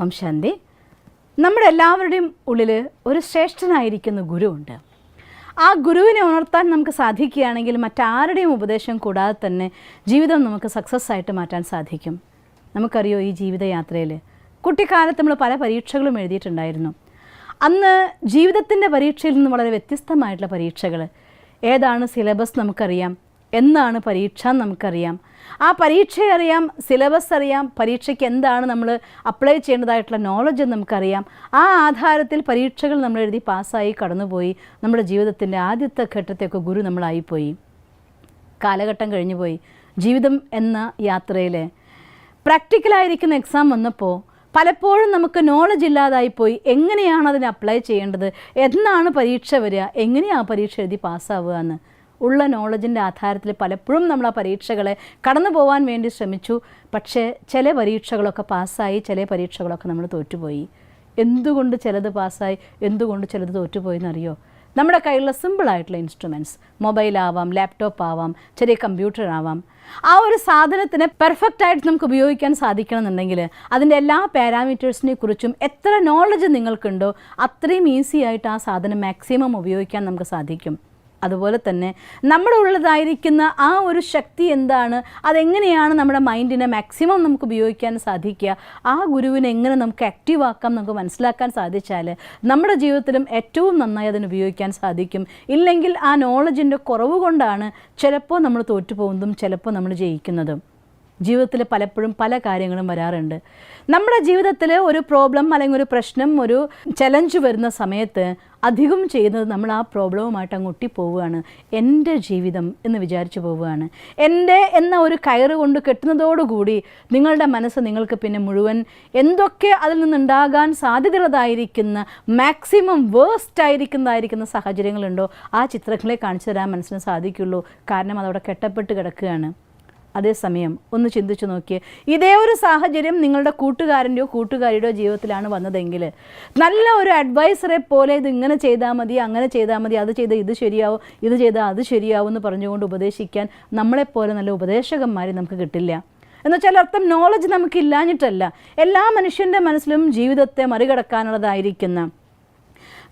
ഓം ശാന്തി. നമ്മുടെ എല്ലാവരുടെയും ഉള്ളിൽ ഒരു ശ്രേഷ്ഠനായിരിക്കുന്ന ഗുരുവുണ്ട്. ആ ഗുരുവിനെ ഉണർത്താൻ നമുക്ക് സാധിക്കുകയാണെങ്കിൽ മറ്റാരുടെയും ഉപദേശം കൂടാതെ തന്നെ ജീവിതം നമുക്ക് സക്സസ് ആയിട്ട് മാറ്റാൻ സാധിക്കും. നമുക്കറിയോ, ഈ ജീവിതയാത്രയിൽ കുട്ടിക്കാലത്ത് നമ്മൾ പല പരീക്ഷകളും എഴുതിയിട്ടുണ്ടായിരുന്നു. അന്ന് ജീവിതത്തിൻ്റെ പരീക്ഷയിൽ നിന്ന് വളരെ വ്യത്യസ്തമായിട്ടുള്ള പരീക്ഷകൾ. ഏതാണ് സിലബസ് നമുക്കറിയാം, എന്നാണ് പരീക്ഷ നമുക്കറിയാം, ആ പരീക്ഷ അറിയാം, സിലബസ് അറിയാം, പരീക്ഷയ്ക്ക് എന്താണ് നമ്മൾ അപ്ലൈ ചെയ്യേണ്ടതായിട്ടുള്ള നോളജ് നമുക്കറിയാം. ആ ആധാരത്തിൽ പരീക്ഷകൾ നമ്മൾ എഴുതി പാസ്സായി കടന്നുപോയി. നമ്മുടെ ജീവിതത്തിൻ്റെ ആദ്യത്തെ ഘട്ടത്തെയൊക്കെ ഗുരു നമ്മളായിപ്പോയി. കാലഘട്ടം കഴിഞ്ഞു പോയി. ജീവിതം എന്ന യാത്രയിൽ പ്രാക്ടിക്കലായിരിക്കുന്ന എക്സാം വന്നപ്പോൾ പലപ്പോഴും നമുക്ക് നോളജ് ഇല്ലാതായിപ്പോയി. എങ്ങനെയാണ് അതിനെ അപ്ലൈ ചെയ്യേണ്ടത്, എന്നാണ് പരീക്ഷ വരിക, എങ്ങനെയാണ് ആ പരീക്ഷ എഴുതി പാസ്സാവുക എന്ന് ഉള്ള നോളജിൻ്റെ ആധാരത്തിൽ പലപ്പോഴും നമ്മൾ ആ പരീക്ഷകളെ കടന്നു പോകാൻ വേണ്ടി ശ്രമിച്ചു. പക്ഷേ ചില പരീക്ഷകളൊക്കെ പാസ്സായി, ചില പരീക്ഷകളൊക്കെ നമ്മൾ തോറ്റുപോയി. എന്തുകൊണ്ട് ചിലത് പാസ്സായി, എന്തുകൊണ്ട് ചിലത് തോറ്റുപോയി എന്നറിയോ? നമ്മുടെ കയ്യിലുള്ള സിമ്പിളായിട്ടുള്ള ഇൻസ്ട്രുമെൻറ്റ്സ്, മൊബൈലാവാം, ലാപ്ടോപ്പ് ആവാം, ചെറിയ കമ്പ്യൂട്ടർ ആവാം, ആ ഒരു സാധനത്തിനെ പെർഫെക്റ്റായിട്ട് നമുക്ക് ഉപയോഗിക്കാൻ സാധിക്കണമെന്നുണ്ടെങ്കിൽ അതിൻ്റെ എല്ലാ പാരാമീറ്റേഴ്സിനെ കുറിച്ചും എത്ര നോളജ് നിങ്ങൾക്കുണ്ടോ അത്രയും ഈസി ആയിട്ട് ആ സാധനം മാക്സിമം ഉപയോഗിക്കാൻ നമുക്ക് സാധിക്കും. അതുപോലെ തന്നെ നമ്മുടെ ഉള്ളതായിരിക്കുന്ന ആ ഒരു ശക്തി എന്താണ്, അതെങ്ങനെയാണ് നമ്മുടെ മൈൻഡിനെ മാക്സിമം നമുക്ക് ഉപയോഗിക്കാൻ സാധിക്കുക, ആ ഗുരുവിനെ എങ്ങനെ നമുക്ക് ആക്റ്റീവ് ആക്കാം നമുക്ക് മനസ്സിലാക്കാൻ സാധിച്ചാൽ നമ്മുടെ ജീവിതത്തിലും ഏറ്റവും നന്നായി അതിന് ഉപയോഗിക്കാൻ സാധിക്കും. ഇല്ലെങ്കിൽ ആ നോളജിൻ്റെ കുറവ് കൊണ്ടാണ് ചിലപ്പോൾ നമ്മൾ തോറ്റുപോകുന്നതും ചിലപ്പോൾ നമ്മൾ ജയിക്കുന്നതും. ജീവിതത്തിൽ പലപ്പോഴും പല കാര്യങ്ങളും വരാറുണ്ട്. നമ്മുടെ ജീവിതത്തിൽ ഒരു പ്രോബ്ലം അല്ലെങ്കിൽ ഒരു പ്രശ്നം, ഒരു ചലഞ്ച് വരുന്ന സമയത്ത് അധികം ചെയ്യുന്നത് നമ്മൾ ആ പ്രോബ്ലവുമായിട്ട് അങ്ങ് ഒട്ടിപ്പോവുകയാണ്. എൻ്റെ ജീവിതം എന്ന് വിചാരിച്ചു പോവുകയാണ്. എൻ്റെ എന്ന ഒരു കയറ് കൊണ്ട് കെട്ടുന്നതോടുകൂടി നിങ്ങളുടെ മനസ്സ് നിങ്ങൾക്ക് പിന്നെ മുഴുവൻ എന്തൊക്കെ അതിൽ നിന്നുണ്ടാകാൻ സാധ്യതയുള്ളതായിരിക്കുന്ന മാക്സിമം വേസ്റ്റ് ആയിരിക്കുന്നതായിരിക്കുന്ന സാഹചര്യങ്ങളുണ്ടോ ആ ചിത്രങ്ങളെ കാണിച്ചു തരാൻ മനസ്സിന് സാധിക്കുള്ളൂ. കാരണം അതവിടെ കെട്ടപ്പെട്ട് കിടക്കുകയാണ്. അതേസമയം ഒന്ന് ചിന്തിച്ചു നോക്കിയേ, ഇതേ ഒരു സാഹചര്യം നിങ്ങളുടെ കൂട്ടുകാരൻ്റെയോ കൂട്ടുകാരിയുടെയോ ജീവിതത്തിലാണ് വന്നതെങ്കിൽ നല്ല ഒരു അഡ്വൈസറെ പോലെ ഇത് ഇങ്ങനെ ചെയ്താൽ മതി, അങ്ങനെ ചെയ്താൽ മതി, അത് ചെയ്താൽ ഇത് ശരിയാവും, ഇത് ചെയ്താൽ അത് ശരിയാവും എന്ന് പറഞ്ഞുകൊണ്ട് ഉപദേശിക്കാൻ നമ്മളെപ്പോലെ നല്ല ഉപദേശകന്മാരെ നമുക്ക് കിട്ടില്ല. എന്നുവെച്ചാൽ അർത്ഥം നോളജ് നമുക്ക് ഇല്ലാഞ്ഞിട്ടല്ല. എല്ലാ മനുഷ്യൻ്റെ മനസ്സിലും ജീവിതത്തെ മറികടക്കാനുള്ളതായിരിക്കുന്ന,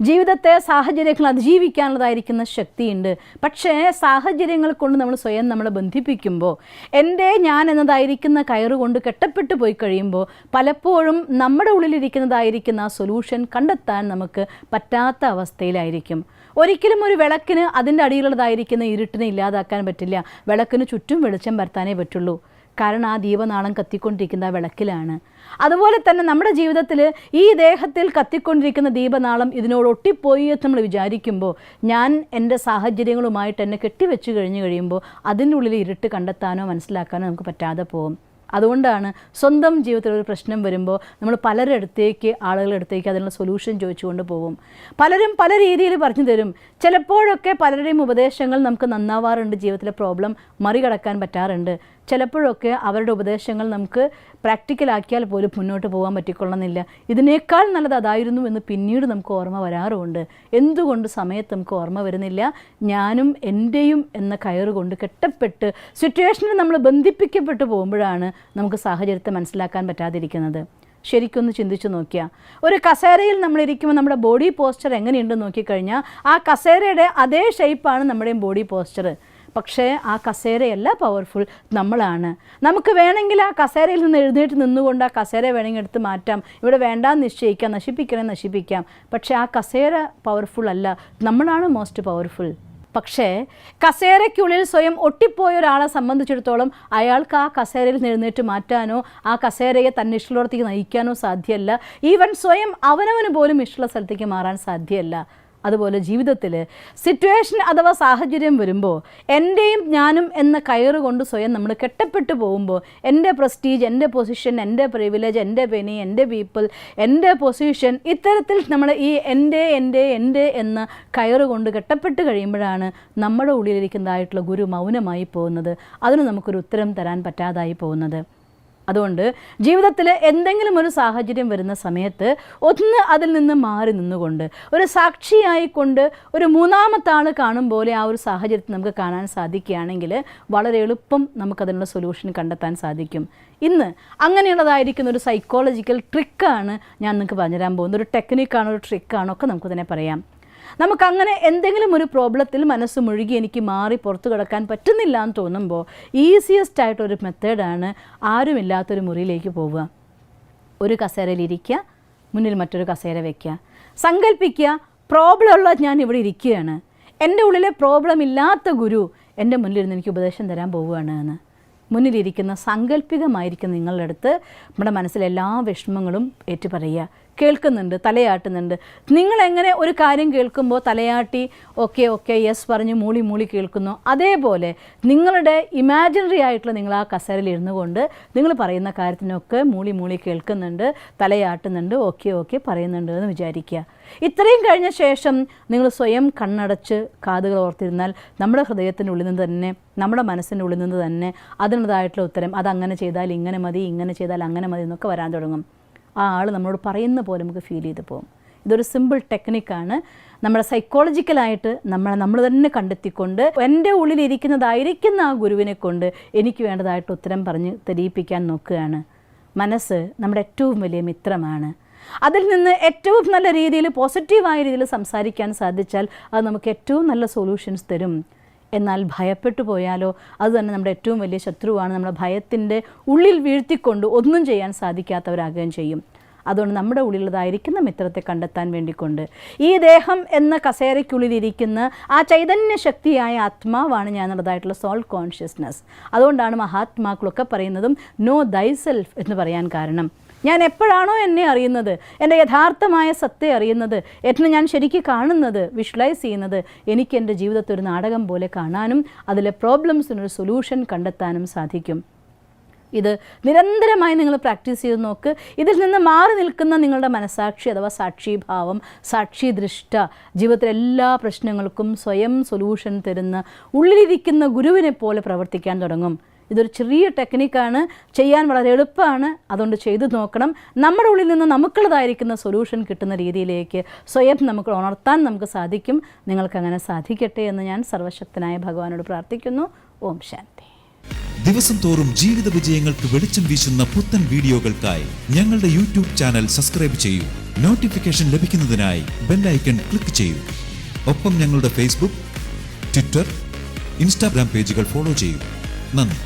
ജീവിതത്തെ സാഹചര്യങ്ങൾ അതിജീവിക്കാനുള്ളതായിരിക്കുന്ന ശക്തിയുണ്ട്. പക്ഷേ സാഹചര്യങ്ങൾ കൊണ്ട് നമ്മൾ സ്വയം നമ്മളെ ബന്ധിപ്പിക്കുമ്പോൾ, എൻ്റെ ഞാൻ എന്നതായിരിക്കുന്ന കയറുകൊണ്ട് കെട്ടപ്പെട്ടു പോയി കഴിയുമ്പോൾ പലപ്പോഴും നമ്മുടെ ഉള്ളിലിരിക്കുന്നതായിരിക്കുന്ന ആ സൊല്യൂഷൻ കണ്ടെത്താൻ നമുക്ക് പറ്റാത്ത അവസ്ഥയിലായിരിക്കും. ഒരിക്കലും ഒരു വിളക്കിന് അതിൻ്റെ അടിയിലുള്ളതായിരിക്കുന്ന ഇരുട്ടിനെ ഇല്ലാതാക്കാൻ പറ്റില്ല. വിളക്കിന് ചുറ്റും വെളിച്ചം വരുത്താനേ പറ്റുള്ളൂ. കാരണം ആ ദീപനാളം കത്തിക്കൊണ്ടിരിക്കുന്ന വിളക്കിലാണ്. അതുപോലെ തന്നെ നമ്മുടെ ജീവിതത്തിൽ ഈ ദേഹത്തിൽ കത്തിക്കൊണ്ടിരിക്കുന്ന ദീപനാളം ഇതിനോട് ഒട്ടിപ്പോയി എന്ന് നമ്മൾ വിചാരിക്കുമ്പോൾ, ഞാൻ എൻ്റെ സാഹചര്യങ്ങളുമായിട്ട് എന്നെ കെട്ടിവെച്ച് കഴിയുമ്പോൾ അതിൻ്റെ ഉള്ളിൽ ഇരുട്ട് കണ്ടെത്താനോ മനസ്സിലാക്കാനോ നമുക്ക് പറ്റാതെ പോകും. അതുകൊണ്ടാണ് സ്വന്തം ജീവിതത്തിൽ ഒരു പ്രശ്നം വരുമ്പോൾ നമ്മൾ പലരുടെ അടുത്തേക്ക്, ആളുകളുടെ അടുത്തേക്ക് അതിനുള്ള സൊല്യൂഷൻ ചോദിച്ചുകൊണ്ട് പോകും. പലരും പല രീതിയിൽ പറഞ്ഞു തരും. ചിലപ്പോഴൊക്കെ പലരുടെയും ഉപദേശങ്ങൾ നമുക്ക് നന്നാവാറുണ്ട്, ജീവിതത്തിലെ പ്രോബ്ലം മറികടക്കാൻ പറ്റാറുണ്ട്. ചിലപ്പോഴൊക്കെ അവരുടെ ഉപദേശങ്ങൾ നമുക്ക് പ്രാക്ടിക്കലാക്കിയാൽ പോലും മുന്നോട്ട് പോകാൻ പറ്റിക്കൊള്ളുന്നില്ല. ഇതിനേക്കാൾ നല്ലത് അതായിരുന്നു എന്ന് പിന്നീട് നമുക്ക് ഓർമ്മ വരാറുമുണ്ട്. എന്തുകൊണ്ട് സമയത്ത് നമുക്ക് ഓർമ്മ വരുന്നില്ല? ഞാനും എൻ്റെയും എന്ന കയറുകൊണ്ട് കെട്ടപ്പെട്ട് സിറ്റുവേഷനിൽ നമ്മൾ ബന്ധിപ്പിക്കപ്പെട്ടു പോകുമ്പോഴാണ് നമുക്ക് സാഹചര്യത്തെ മനസ്സിലാക്കാൻ പറ്റാതിരിക്കുന്നത്. ശരിക്കൊന്ന് ചിന്തിച്ചു നോക്കിയാൽ, ഒരു കസേരയിൽ നമ്മളിരിക്കുമ്പോൾ നമ്മുടെ ബോഡി പോസ്ചർ എങ്ങനെയുണ്ടെന്ന് നോക്കിക്കഴിഞ്ഞാൽ ആ കസേരയുടെ അതേ ഷേപ്പാണ് നമ്മുടെയും ബോഡി പോസ്ചർ. പക്ഷേ ആ കസേരയല്ല പവർഫുൾ, നമ്മളാണ്. നമുക്ക് വേണമെങ്കിൽ ആ കസേരയിൽ നിന്ന് എഴുന്നേറ്റ് നിന്നുകൊണ്ട് ആ കസേര വേണമെങ്കിൽ എടുത്ത് മാറ്റാം, ഇവിടെ വേണ്ടാന്ന് നിശ്ചയിക്കാം, നശിപ്പിക്കാം. പക്ഷേ ആ കസേര പവർഫുൾ അല്ല, നമ്മളാണ് മോസ്റ്റ് പവർഫുൾ. പക്ഷേ കസേരയ്ക്കുള്ളിൽ സ്വയം ഒട്ടിപ്പോയ ഒരാളെ സംബന്ധിച്ചിടത്തോളം അയാൾക്ക് ആ കസേരയിൽ നിന്ന് എഴുന്നേറ്റ് മാറ്റാനോ ആ കസേരയെ തന്നെ ഇഷ്ടമുള്ളടത്തേക്ക് നയിക്കാനോ സാധ്യമല്ല. ഈവൻ സ്വയം അവനവന് പോലും ഇഷ്ടമുള്ള സ്ഥലത്തേക്ക് മാറാൻ സാധ്യമല്ല. അതുപോലെ ജീവിതത്തിൽ സിറ്റുവേഷൻ അഥവാ സാഹചര്യം വരുമ്പോൾ എൻ്റെയും ഞാനും എന്ന കയറ് കൊണ്ട് സ്വയം നമ്മൾ കെട്ടപ്പെട്ടു പോകുമ്പോൾ, എൻ്റെ പ്രസ്റ്റീജ്, എൻ്റെ പൊസിഷൻ, എൻ്റെ പ്രിവിലേജ്, എൻ്റെ പെനി, എൻ്റെ പീപ്പിൾ, എൻ്റെ പൊസിഷൻ, ഇത്തരത്തിൽ നമ്മൾ ഈ എൻ്റെ എന്ന കയറ് കൊണ്ട് കെട്ടപ്പെട്ട് കഴിയുമ്പോഴാണ് നമ്മുടെ ഉള്ളിലിരിക്കുന്നതായിട്ടുള്ള ഗുരു മൗനമായി പോകുന്നത്. അതിന് നമുക്കൊരു ഉത്തരം തരാൻ പറ്റാതായി പോകുന്നത്. അതുകൊണ്ട് ജീവിതത്തിൽ എന്തെങ്കിലും ഒരു സാഹചര്യം വരുന്ന സമയത്ത് ഒന്ന് അതിൽ നിന്ന് മാറി നിന്നുകൊണ്ട് ഒരു സാക്ഷിയായിക്കൊണ്ട് ഒരു മൂന്നാമത്തെ ആൾ കാണും പോലെ ആ ഒരു സാഹചര്യത്തിൽ നമുക്ക് കാണാൻ സാധിക്കുകയാണെങ്കിൽ വളരെ എളുപ്പം നമുക്കതിനുള്ള സൊല്യൂഷൻ കണ്ടെത്താൻ സാധിക്കും. ഇന്ന് അങ്ങനെയുള്ളതായിരിക്കുന്ന ഒരു സൈക്കോളജിക്കൽ ട്രിക്കാണ് ഞാൻ നിങ്ങൾക്ക് പറഞ്ഞുതരാൻ പോകുന്നത്. ഒരു ടെക്നിക്കാണോ ഒരു ട്രിക്കാണോ ഒക്കെ നമുക്ക് തന്നെ പറയാം. നമുക്കങ്ങനെ എന്തെങ്കിലും ഒരു പ്രോബ്ലത്തിൽ മനസ്സ് മുഴുകി എനിക്ക് മാറി പുറത്തു കിടക്കാൻ പറ്റുന്നില്ല എന്ന് തോന്നുമ്പോൾ ഈസിയസ്റ്റ് ആയിട്ടൊരു മെത്തേഡാണ് ആരുമില്ലാത്തൊരു മുറിയിലേക്ക് പോവുക. ഒരു കസേരയിലിരിക്കുക, മുന്നിൽ മറ്റൊരു കസേര വയ്ക്കുക, സങ്കല്പിക്കുക പ്രോബ്ലം ഉള്ള ഞാൻ ഇവിടെ ഇരിക്കുകയാണ്, എൻ്റെ ഉള്ളിലെ പ്രോബ്ലം ഇല്ലാത്ത ഗുരു എൻ്റെ മുന്നിലിരുന്ന് എനിക്ക് ഉപദേശം തരാൻ പോവുകയാണ് എന്ന്. മുന്നിലിരിക്കുന്ന സാങ്കല്പികമായിരിക്കുന്ന നിങ്ങളുടെ അടുത്ത് നമ്മുടെ മനസ്സിലെ എല്ലാ വിഷമങ്ങളും ഏറ്റുപറയുക. കേൾക്കുന്നുണ്ട്, തലയാട്ടുന്നുണ്ട്. നിങ്ങളെങ്ങനെ ഒരു കാര്യം കേൾക്കുമ്പോൾ തലയാട്ടി ഓക്കെ യെസ് പറഞ്ഞ് മൂളി കേൾക്കുന്നു, അതേപോലെ നിങ്ങളുടെ ഇമാജിനറി ആയിട്ടുള്ള നിങ്ങൾ ആ കസേരയിൽ ഇരുന്നു കൊണ്ട് നിങ്ങൾ പറയുന്ന കാര്യത്തിനൊക്കെ മൂളി കേൾക്കുന്നുണ്ട്, തലയാട്ടുന്നുണ്ട്, ഓക്കെ പറയുന്നുണ്ട് എന്ന് വിചാരിക്കുക. ഇത്രയും കഴിഞ്ഞ ശേഷം നിങ്ങൾ സ്വയം കണ്ണടച്ച് കാതുകൾ ഓർത്തിരുന്നാൽ നമ്മുടെ ഹൃദയത്തിൻ്റെ ഉള്ളിൽ നിന്ന് തന്നെ, നമ്മുടെ മനസ്സിൻ്റെ ഉള്ളിൽ നിന്ന് തന്നെ അതിനുള്ളതായിട്ടുള്ള ഉത്തരം, അതങ്ങനെ ചെയ്താൽ ഇങ്ങനെ മതി, ഇങ്ങനെ ചെയ്താൽ അങ്ങനെ മതി എന്നൊക്കെ വരാൻ തുടങ്ങും. ആ ആൾ നമ്മളോട് പറയുന്ന പോലെ നമുക്ക് ഫീൽ ചെയ്ത് പോകും. ഇതൊരു സിമ്പിൾ ടെക്നിക്കാണ്. നമ്മുടെ സൈക്കോളജിക്കലായിട്ട് നമ്മൾ തന്നെ കണ്ടെത്തിക്കൊണ്ട് എൻ്റെ ഉള്ളിലിരിക്കുന്നതായിരിക്കുന്ന ആ ഗുരുവിനെ കൊണ്ട് എനിക്ക് വേണ്ടതായിട്ട് ഉത്തരം പറഞ്ഞ് തെളിയിപ്പിക്കാൻ നോക്കുകയാണ്. മനസ്സ് നമ്മുടെ ഏറ്റവും വലിയ മിത്രമാണ്. അതിൽ നിന്ന് ഏറ്റവും നല്ല രീതിയിൽ പോസിറ്റീവായ രീതിയിൽ സംസാരിക്കാൻ സാധിച്ചാൽ അത് നമുക്ക് ഏറ്റവും നല്ല സൊല്യൂഷൻസ് തരും. എന്നാൽ ഭയപ്പെട്ടു പോയാലോ അത് തന്നെ നമ്മുടെ ഏറ്റവും വലിയ ശത്രുവാണ്. നമ്മുടെ ഭയത്തിൻ്റെ ഉള്ളിൽ വീഴ്ത്തിക്കൊണ്ട് ഒന്നും ചെയ്യാൻ സാധിക്കാത്തവരാകുകയും ചെയ്യും. അതുകൊണ്ട് നമ്മുടെ ഉള്ളിലുള്ളതായിരിക്കുന്ന മിത്രത്തെ കണ്ടെത്താൻ വേണ്ടിക്കൊണ്ട് ഈ ദേഹം എന്ന കസേരയ്ക്കുള്ളിലിരിക്കുന്ന ആ ചൈതന്യ ശക്തിയായ ആത്മാവാണ് ഞാൻ എന്നുള്ളതായിട്ടുള്ള സോൾ കോൺഷ്യസ്നസ്. അതുകൊണ്ടാണ് മഹാത്മാക്കളൊക്കെ പറയുന്നതും നോ ദൈ സെൽഫ് എന്ന് പറയാൻ കാരണം. ഞാൻ എപ്പോഴാണോ എന്നെ അറിയുന്നത്, എൻ്റെ യഥാർത്ഥമായ സത്യം അറിയുന്നത്, എന്നെ ഞാൻ ശരിക്കും കാണുന്നത്, വിഷ്വലൈസ് ചെയ്യുന്നത്, എനിക്ക് എൻ്റെ ജീവിതത്തിൽ ഒരു നാടകം പോലെ കാണാനും അതിലെ പ്രോബ്ലംസിനൊരു സൊല്യൂഷൻ കണ്ടെത്താനും സാധിക്കും. ഇത് നിരന്തരമായി നിങ്ങൾ പ്രാക്ടീസ് ചെയ്ത് നോക്ക്. ഇതിൽ നിന്ന് മാറി നിൽക്കുന്ന നിങ്ങളുടെ മനസാക്ഷി അഥവാ സാക്ഷിഭാവം, സാക്ഷി ദൃഷ്ട ജീവിതത്തിലെ എല്ലാ പ്രശ്നങ്ങൾക്കും സ്വയം സൊല്യൂഷൻ തരുന്ന ഉള്ളിലിരിക്കുന്ന ഗുരുവിനെ പോലെ പ്രവർത്തിക്കാൻ തുടങ്ങും. ഇതൊരു ചെറിയ ടെക്നിക്കാണ്, ചെയ്യാൻ വളരെ എളുപ്പമാണ്. അതുകൊണ്ട് ചെയ്തു നോക്കണം. നമ്മുടെ ഉള്ളിൽ നിന്ന് നമുക്കുള്ളതായിരിക്കുന്ന സൊല്യൂഷൻ കിട്ടുന്ന രീതിയിലേക്ക് സ്വയം നമുക്ക് ഉണർത്താൻ നമുക്ക് സാധിക്കും. നിങ്ങൾക്കങ്ങനെ സാധിക്കട്ടെ എന്ന് ഞാൻ സർവശക്തനായ ഭഗവാനോട് പ്രാർത്ഥിക്കുന്നു. ഓം ശാന്തി. ദിവസം തോറും ജീവിത വിജയങ്ങൾക്ക് വെളിച്ചം വീശുന്ന പുത്തൻ വീഡിയോകൾക്കായി ഞങ്ങളുടെ യൂട്യൂബ് ചാനൽ സബ്സ്ക്രൈബ് ചെയ്യൂ. നോട്ടിഫിക്കേഷൻ ലഭിക്കുന്നതിനായി ബെൽ ഐക്കൺ ക്ലിക്ക് ചെയ്യൂ. ഒപ്പം ഞങ്ങളുടെ ഫേസ്ബുക്ക്, ട്വിറ്റർ, ഇൻസ്റ്റാഗ്രാം പേജുകൾ ഫോളോ ചെയ്യൂ. നന്ദി.